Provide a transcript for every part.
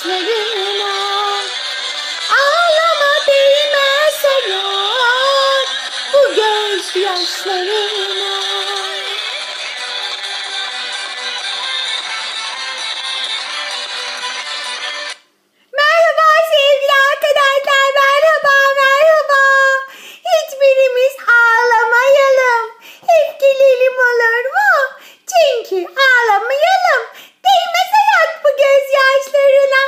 gözyaşlarına. Ağlama değmez hayat bu gözyaşlarına. Merhaba sevgili arkadaşlar, merhaba. Hiçbirimiz ağlamayalım. Hep gülelim, olur mu? Çünkü ağlamayalım. Değmez hayat bu gözyaşlarına.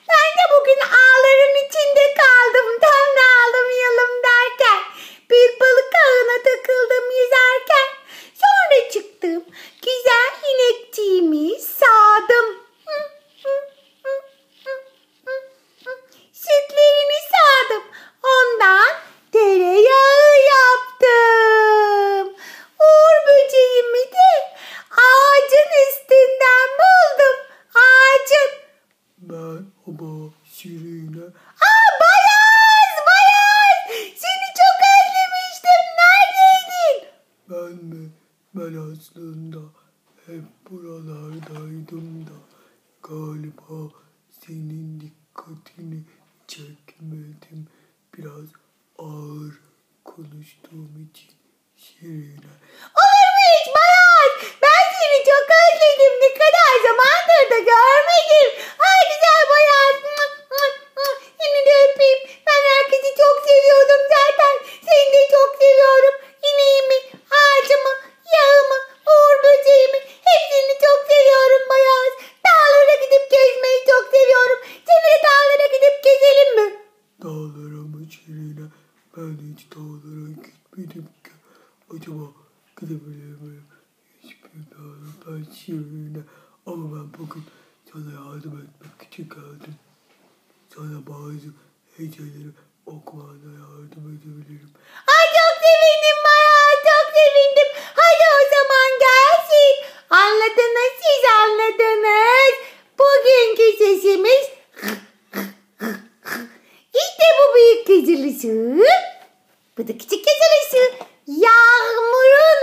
Ben de bugün ağların içinde kaldım. Tam da ağlamayalım derken. Bir balık ağına takıldım yüzerken. Sonra çıktım. Güzel inekçiğimi sağdım. Sütlerini sağdım. Ondan tereyağı yaptım. Uğur böceğimi de ağacın üstünden buldum. Ağacın. Merhaba Şirine. Bayaz. Seni çok özlemiştim. Neredeydin? Ben aslında hep buralardaydım da galiba senin dikkatini çekmedim. Biraz ağır konuştuğum için Şirine. Olur mu hiç Bayaz? Ben seni çok özledim. Ne kadar zamandır da görmedim. Ay güzel Bayaz. Seni de öpeyim. Ben herkesi çok seviyordum zaten. Seni de çok seviyorum. İneğimi, ağacımı, yağımı, uğur böceğimi. Hepsini çok seviyorum Bayaz. Dağlara gidip gezmeyi çok seviyorum. Seninle dağlara gidip gezelim mi? Dağlara mı Şirine? Ben hiç dağlara gitmedim ki. Acaba gidebilir miyim? Hiçbir dağlara ben Şirine. Ama ben bugün sana yardım etmek için geldim. Sana bazı heceleri okumana yardım edebilirim. Ay çok sevindim Bayaz, çok sevindim. Hadi o zaman gelsin. Anladınız, siz anladınız. Bugünkü sesimiz İşte bu büyük yazılışı. Bu da küçük yazılışı. Yağmurun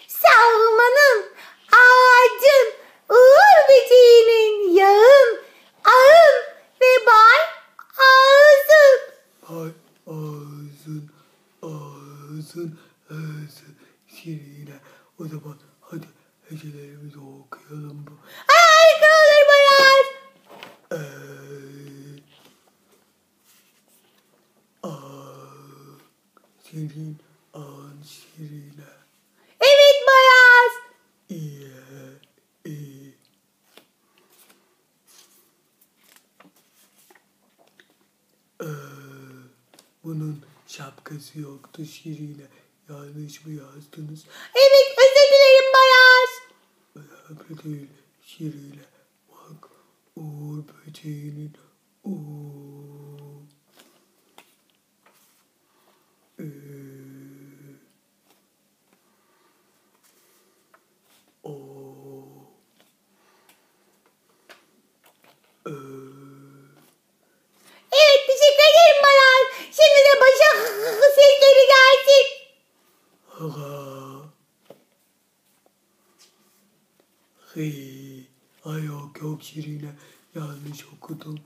savmanın, ağacın, uğur böceğinin, yağın, ağın ve bay ağzın. Ay ağzın Şirine. O zaman hadi hecelerimizi okuyalım bu. Harika olur Bayaz. Senin ağın Şirine. Evet Bayaz. İyi. Bunun şapkası yoktu Şirine. Yanlış mı yazdınız? Evet özür dilerim Bayaz. Önemli değil Şirine. Bak uğur böceğinin Evet teşekkür ederim Bayaz. Şimdi de başa sesleri gelsin. Ay yok Şirine. Yanlış okudum.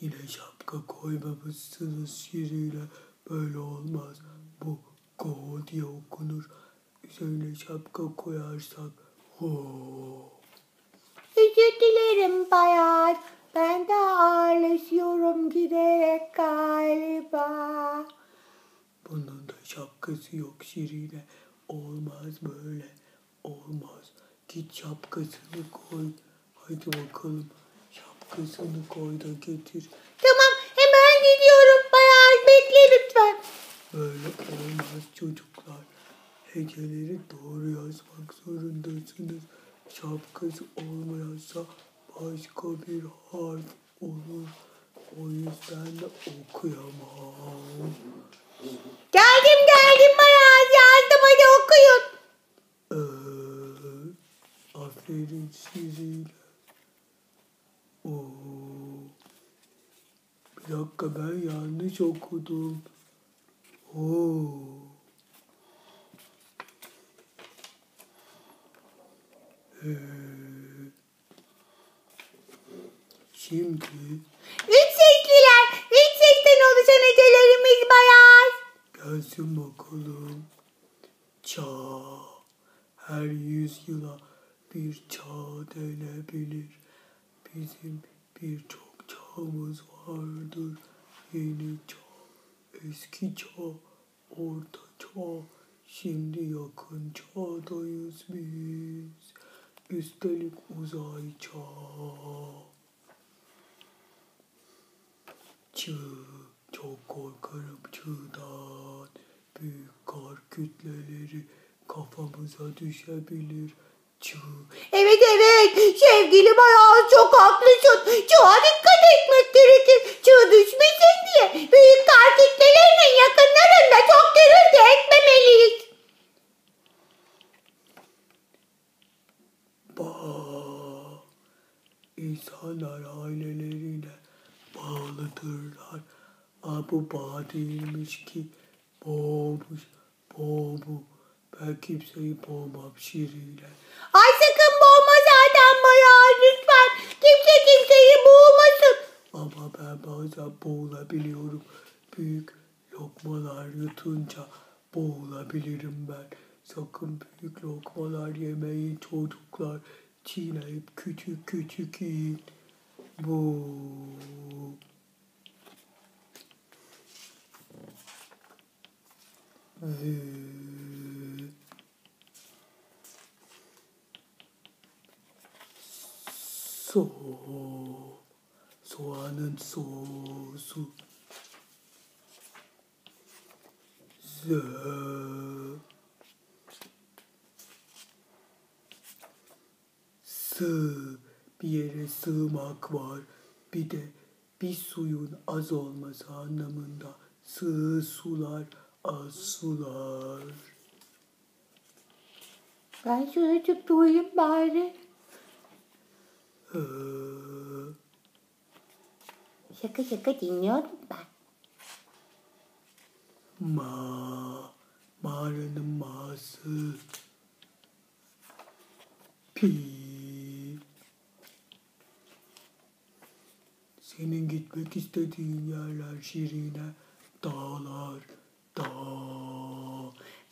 Yine şapka koymamışsınız Şirine. Böyle olmaz. Bu go diye okunur. Üzerine şapka koyarsak Özür dilerim Bayaz. Ben de ağırlaşıyorum giderek galiba. Bunun da şapkası yok Şirine. Olmaz böyle. Olmaz. Git şapkasını koy. Hadi bakalım. Şapkasını koy da getir. Tamam hemen gidiyorum Bayaz. Bekle lütfen. Böyle olmaz çocuklar. Heceleri doğru yazmak zorundasınız. Şapkası olmayarsa başka bir harf olur. O yüzden de okuyamam. Geldim Bayaz. Yazdım hadi okuyun. Aferin Şirine. Bir dakika ben yanlış okudum. Şimdi Üç sesliler. Üç sesten oluşan hecelerimiz Bayar. gelsin bakalım. Ça. Her 100 yıla bir çağ denilebilir. Bizim birçok çağımız vardır. Yeni çağ, eski çağ, orta çağ. Şimdi yakın çağdayız biz. Üstelik uzay çağı. Çığ, çok korkarım çığdan. Büyük kar kütleleri kafamıza düşebilir. Çığ. Evet sevgili Bayar çok haklısın. Çağa dikkat etmek gerekir. Çığ düşmesin diye büyük kar kütlelerinin yakınlarında çok gürültü etmemeliyiz. İnsanlar ailelerine bağlıdırlar. Bu bağ değilmiş ki boğmuş, boğmu. Ben kimseyi boğmam Şirine. Ay sakın boğma zaten Bayar lütfen. Kimse kimseyi boğmasın. Ama ben bazen boğulabiliyorum. Büyük lokmalar yutunca boğulabilirim ben. Sakın büyük lokmalar yemeyin çocuklar. Çiğneyip küçük küçük yiyin. Bu. So. Soğanın sosu. Sığ, bir yere sığmak var. Bir de bir suyun az olması anlamında sığ sular, az sular. Ben şuracık duyayım bari. Şaka dinliyorum ben. Mağaranın mağası. Pi. Senin gitmek istediğin yerler Şirine. Dağlar, dağ.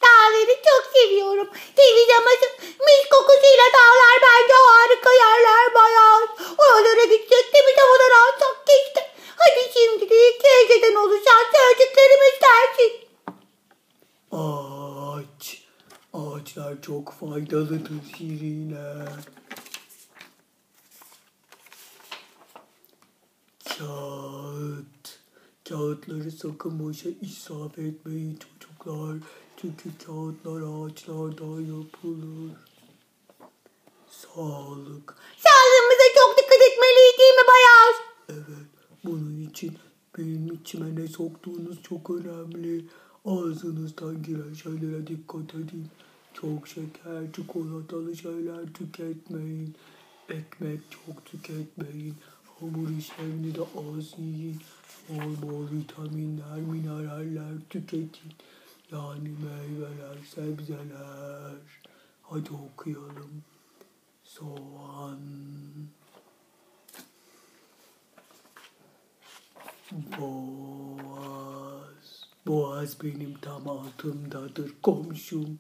Dağları çok seviyorum. Temizlemesi mis kokusuyla dağlar bence harika yerler Bayar. Oralara gitsek temiz havalar alsak keşke. Hadi şimdi de iki heceden oluşan sözcüklerimiz gelsin. Ağaç. Ağaçlar çok faydalıdır Şirine. Kağıt. Kağıtları sakın boşa israf etmeyin çocuklar. Çünkü kağıtlar ağaçlardan yapılır. Sağlık. Sağlığımıza çok dikkat etmeliyiz değil mi Bayar? Evet, bunun için benim içime ne soktuğunuz çok önemli. Ağzınızdan giren şeylere dikkat edin. Çok şeker, çikolatalı şeyler tüketmeyin. Ekmek çok tüketmeyin. Hamur işlerini de az yiyin. Bol bol vitaminler, mineraller tüketin. Yani meyveler, sebzeler. Hadi okuyalım. Soğan. Boğaz. Boğaz benim tam altımdadır komşum.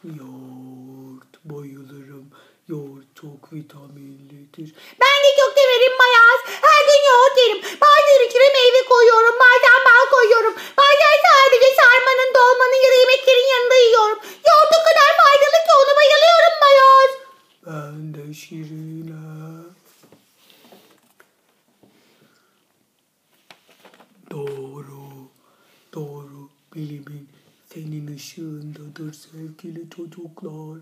Yoğurt. Bayılırım. Yoğurt çok vitaminlidir. Ben de çok severim Bayar. Her gün yoğurt yerim. Bazen içine meyve koyuyorum. Bazen bal koyuyorum. Bazen sadece sarmanın, dolmanın ya da yemeklerin yanında yiyorum. Yoğurt o kadar faydalı ki ona bayılıyorum Bayar. Ben de Şirine. Doğru. Doğru. Bilimin senin ışığındadır sevgili çocuklar.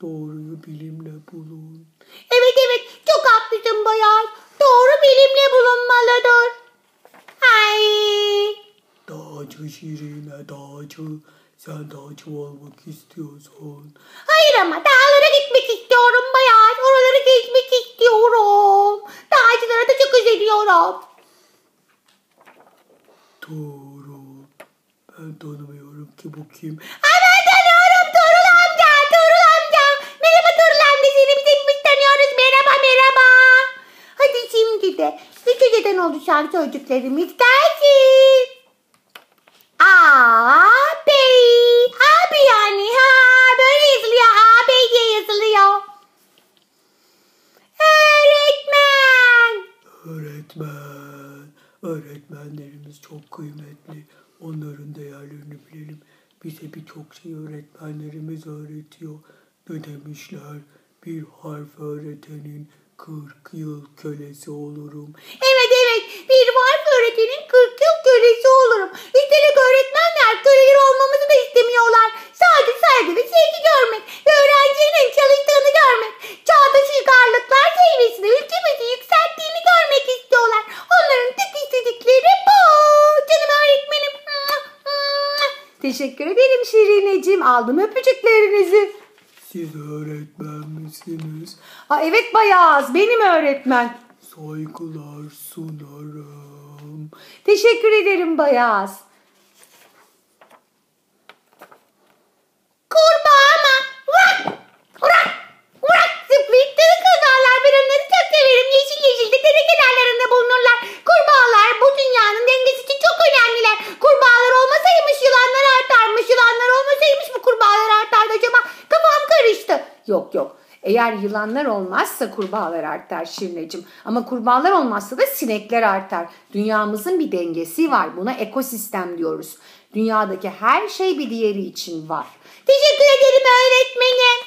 Doğruyu bilimle bulun. Evet çok haklısın Bayar. Doğru bilimle bulunmalıdır. Ay. Dağcı Şirine, dağcı. Sen dağcı olmak istiyorsun. Hayır ama dağlara gitmek istiyorum Bayar. Oraları gezmek istiyorum. Dağcılara da çok üzülüyorum. Doğru. Ben tanımıyorum ki bu kim? Ay ben tanıyorum. de. Üç heceden oluşan sözcüklerimiz gelsin. Abi. Abi yani. Ha, böyle yazılıyor. Abi diye yazılıyor. Öğretmen. Öğretmen. Öğretmenlerimiz çok kıymetli. Onların değerlerini bilelim. Bize birçok şey öğretmenlerimiz öğretiyor. Ne demişler? Bir harf öğretenin 40 yıl kölesi olurum. Evet. Bir harf öğretenin 40 yıl kölesi olurum. Üstelik öğretmenler köleler olmamızı da istemiyorlar. Sadece saygı ve sevgi görmek ve öğrencinin çalıştığını görmek. Çağdaş uygarlıklar seviyesinde ülkemizi yükselttiğini görmek istiyorlar. Onların tek istedikleri bu. Canım öğretmenim. Teşekkür ederim Şirineciğim. Aldım öpücüklerinizi. Siz öğretmen misiniz? Evet Bayaz, benim öğretmen. Saygılar sunarım. Teşekkür ederim Bayaz. Kurbağa mı? Urak zıplayıp kazarlar. Ben onları çok severim. Yeşil de dere kenarlarında bulunurlar. Kurbağalar bu dünyanın dengesi için çok önemliler. Kurbağalar olmasaymış yılanlar artarmış. Yılanlar olmasaymış bu kurbağalar artardı acaba? Kafam karıştı. Yok. Eğer yılanlar olmazsa kurbağalar artar Şirineciğim. Ama kurbağalar olmazsa da sinekler artar. Dünyamızın bir dengesi var. Buna ekosistem diyoruz. Dünyadaki her şey bir diğeri için var. Teşekkür ederim öğretmenim.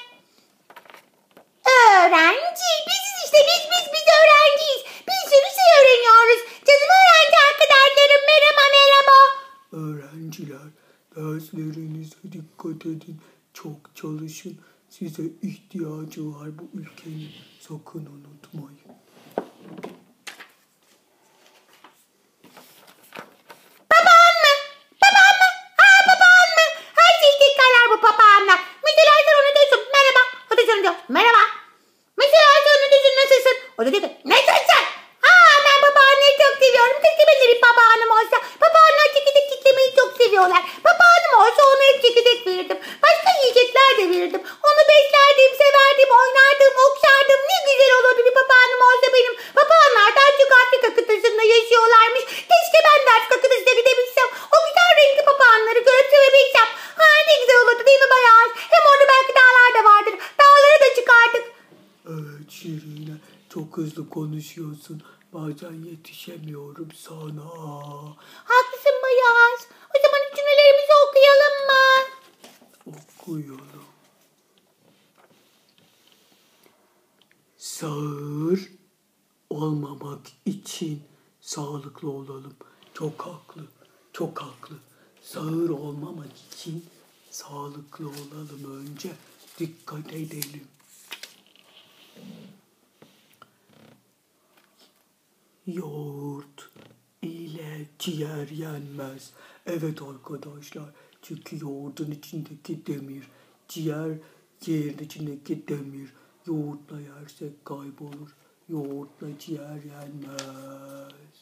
Öğrenci. Biziz işte. Biz öğrenciyiz. Bir sürü şey öğreniyoruz. Canım öğrenci arkadaşlarım merhaba. Öğrenciler, derslerinize dikkat edin. Çok çalışın. Size ihtiyacı var bu ülkenin. Sakın unutmayın. Papağan mı? Her şeyi tekrarlar bu papağanlar. Mesela sen onu diyorsun. Merhaba. O da sana diyor. Merhaba. Mesela sen onu diyorsun. Nasılsın? O da diyor ki nasılsın? Ben papağanları çok seviyorum. Keşke benim de bir papağanım olsa. Papağanlar çekirdek çitlemeyi çok seviyorlar. Papağanım olsa ona hep çekirdek verirdim. Başka yiyecekler de verirdim. Onu beslerdim, severdim, oynardım, okşardım. Ne güzel olurdu bir papağanım olsa benim. Papağanlar daha çok Afrika kıtasında yaşıyorlarmış. Keşke ben de Afrika kıtasına gidebilsem. O güzel renkli papağanları görüp sevebilsem. Ne güzel olurdu değil mi Bayaz? Hem orada belki dağlar da vardır. Dağlara da çıkardık. Evet Şirine, çok hızlı konuşuyorsun. Bazen yetişemiyorum sana. Haklısın Bayaz. O zaman cümlelerimizi okuyalım mı? Okuyalım. Sağır olmamak için sağlıklı olalım. Çok haklı. Sağır olmamak için sağlıklı olalım önce. Dikkat edelim. Yoğurt ile ciğer yenmez. Evet arkadaşlar. Çünkü yoğurdun içindeki demir, ciğerin içindeki demir. Yoğurtla yersek kaybolur. Yoğurtla ciğer yenmez.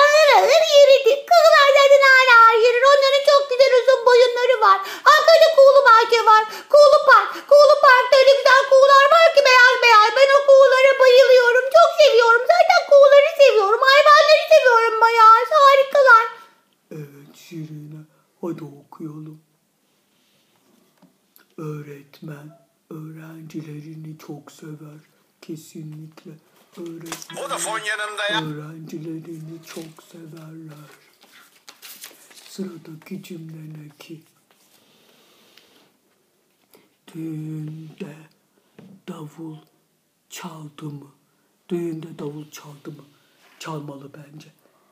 Ağır yürüdü. Kuğular zaten ağır yürür. Onların çok güzel uzun boyunları var. Arkada kuğulu bahçe var. Kuğulu park. Kuğulu parkta öyle güzel kuğular var ki beyaz. Ben o kuğulara bayılıyorum. Çok seviyorum. Zaten kuğuları seviyorum. Hayvanları seviyorum bayağı. Harikalar. Evet Şirine, hadi okuyalım. Öğretmen öğrencilerini çok sever. Kesinlikle. Vodafone yanında ya. Öğrencilerini çok severler. Sıradaki cümle ne ki? Düğünde davul çaldı mı? Düğünde davul çaldı mı? Çalmalı bence.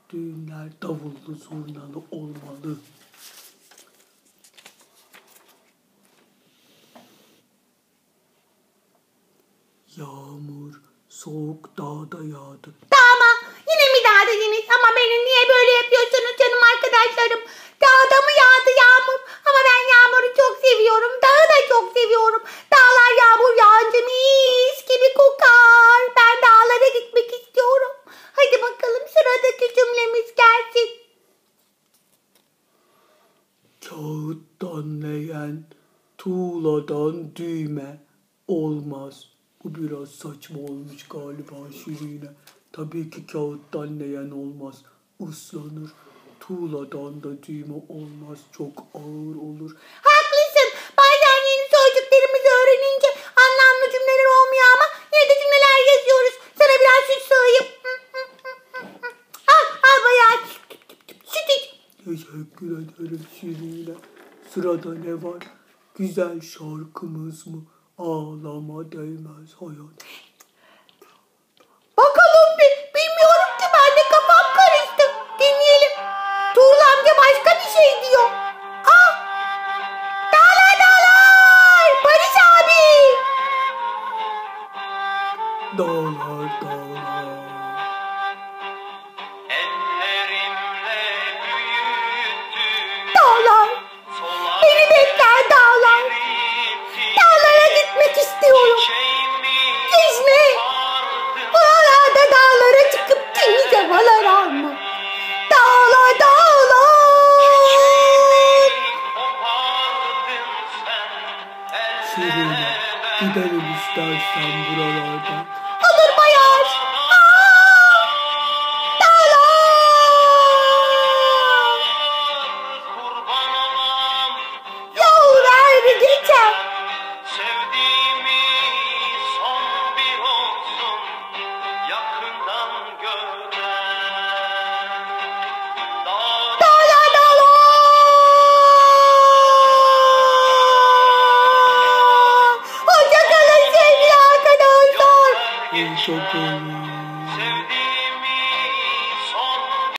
Düğünler davullu zurnalı olmalı. Yağmur soğuk dağda yağdı. Tamam. Yine mi dağdadınız? Ama beni niye böyle yapıyorsunuz canım arkadaşlarım? Dağda mı yağdı yağmur? Ama ben yağmuru çok seviyorum. Dağı da çok seviyorum. Dağlar yağmur yağınca mis gibi kokar. Ben dağlara gitmek istiyorum. Hadi bakalım sıradaki cümlemiz gelsin. Kağıttan leğen, tuğladan düğme olmaz. Bu biraz saçma olmuş galiba Şirine. Tabii ki kağıttan leğen olmaz. Islanır. Tuğladan da düğme olmaz. Çok ağır olur. Haklısın. Bazen yeni sözcüklerimizi öğrenince anlamlı cümleler olmuyor ama yine de cümleler yazıyoruz. Sana biraz süt sağayım. Al bayağı. Süt iç. Teşekkür ederim Şirine. Sırada ne var? Güzel şarkımız mı? Ağlama değmez hayat. Bakalım bilmiyorum ki, ben de kafam karıştı. Dinleyelim. Tuğrul amca başka bir şey diyor. Dağlar dağlar. Barış abi. Dağlar dağlar. Dağlar. Beni bekler dağlar. Dağlara gitmek istiyorum. Gezme. Buralarda dağlara çıkıp deniz havalar alma. Dağlar dağlar. Şirine gidelim istersen buralardan.